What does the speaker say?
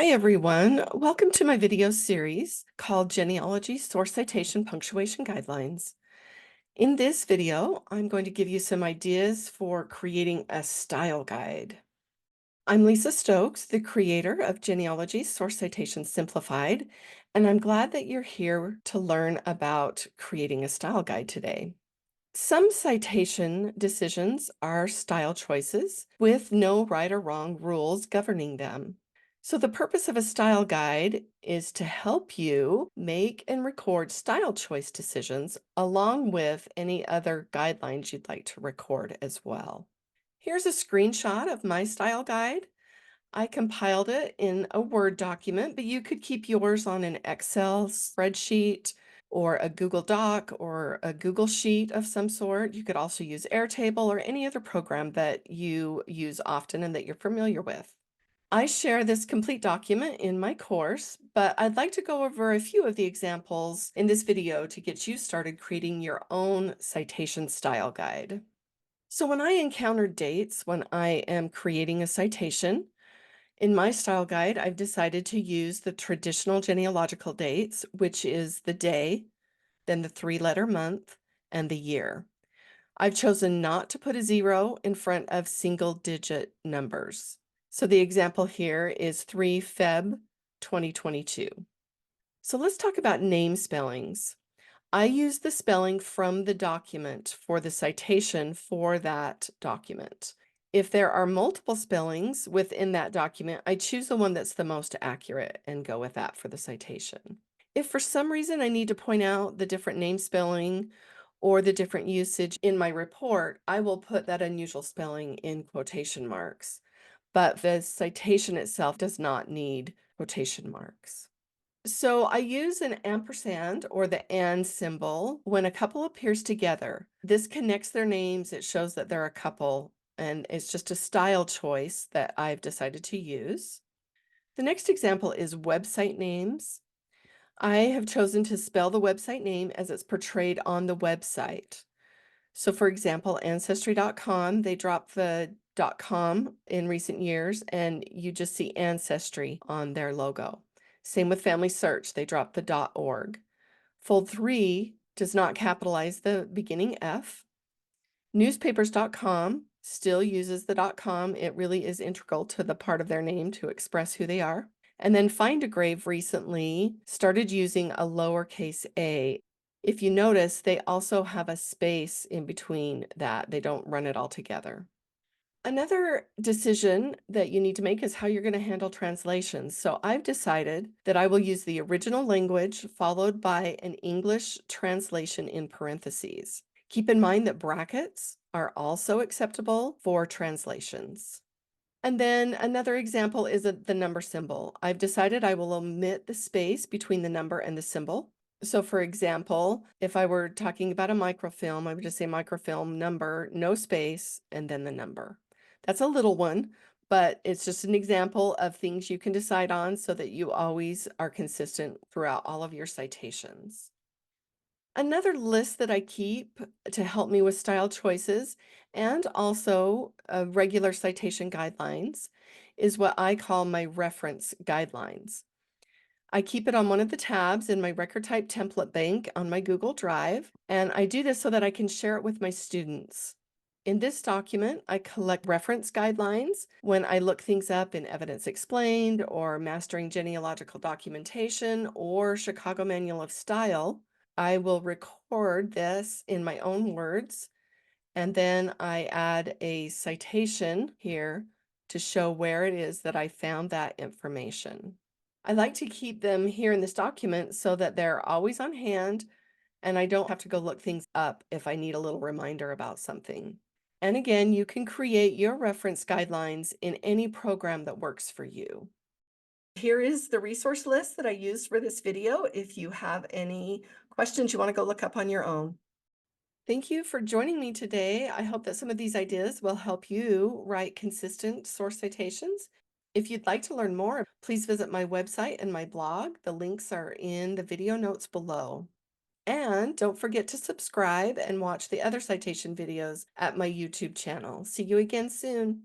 Hi everyone, welcome to my video series called Genealogy Source Citation Punctuation Guidelines. In this video, I'm going to give you some ideas for creating a style guide. I'm Lisa Stokes, the creator of Genealogy Source Citation Simplified, and I'm glad that you're here to learn about creating a style guide today. Some citation decisions are style choices with no right or wrong rules governing them. So the purpose of a style guide is to help you make and record style choice decisions along with any other guidelines you'd like to record as well. Here's a screenshot of my style guide. I compiled it in a Word document, but you could keep yours on an Excel spreadsheet or a Google Doc or a Google Sheet of some sort. You could also use Airtable or any other program that you use often and that you're familiar with. I share this complete document in my course, but I'd like to go over a few of the examples in this video to get you started creating your own citation style guide. So when I encounter dates when I am creating a citation, in my style guide, I've decided to use the traditional genealogical dates, which is the day, then the three-letter month, and the year. I've chosen not to put a 0 in front of single-digit numbers. So the example here is 3 Feb 2022. So let's talk about name spellings. I use the spelling from the document for the citation for that document. If there are multiple spellings within that document, I choose the one that's the most accurate and go with that for the citation. If for some reason I need to point out the different name spelling or the different usage in my report, I will put that unusual spelling in quotation marks. But the citation itself does not need quotation marks. So I use an ampersand or the and symbol when a couple appears together. This connects their names. It shows that they're a couple, and it's just a style choice that I've decided to use. The next example is website names. I have chosen to spell the website name as it's portrayed on the website. So for example, Ancestry.com, they dropped the .com in recent years, and you just see Ancestry on their logo. Same with Family Search, they dropped the .org. Fold 3 does not capitalize the beginning F. Newspapers.com still uses the .com. It really is integral to the part of their name to express who they are. And then Find a Grave recently started using a lowercase a. If you notice, they also have a space in between that. They don't run it all together. Another decision that you need to make is how you're going to handle translations. So I've decided that I will use the original language followed by an English translation in parentheses. Keep in mind that brackets are also acceptable for translations. And then another example is the number symbol. I've decided I will omit the space between the number and the symbol. So for example, if I were talking about a microfilm, I would just say microfilm number, no space, and then the number. That's a little one, but it's just an example of things you can decide on so that you always are consistent throughout all of your citations. Another list that I keep to help me with style choices and also regular citation guidelines is what I call my reference guidelines. I keep it on one of the tabs in my record type template bank on my Google Drive, and I do this so that I can share it with my students. In this document, I collect reference guidelines when I look things up in Evidence Explained or Mastering Genealogical Documentation or Chicago Manual of Style. I will record this in my own words, and then I add a citation here to show where it is that I found that information. I like to keep them here in this document so that they're always on hand and I don't have to go look things up if I need a little reminder about something. And again, you can create your reference guidelines in any program that works for you. Here is the resource list that I used for this video if you have any questions you want to go look up on your own. Thank you for joining me today. I hope that some of these ideas will help you write consistent source citations. If you'd like to learn more, please visit my website and my blog. The links are in the video notes below. And don't forget to subscribe and watch the other citation videos at my YouTube channel. See you again soon.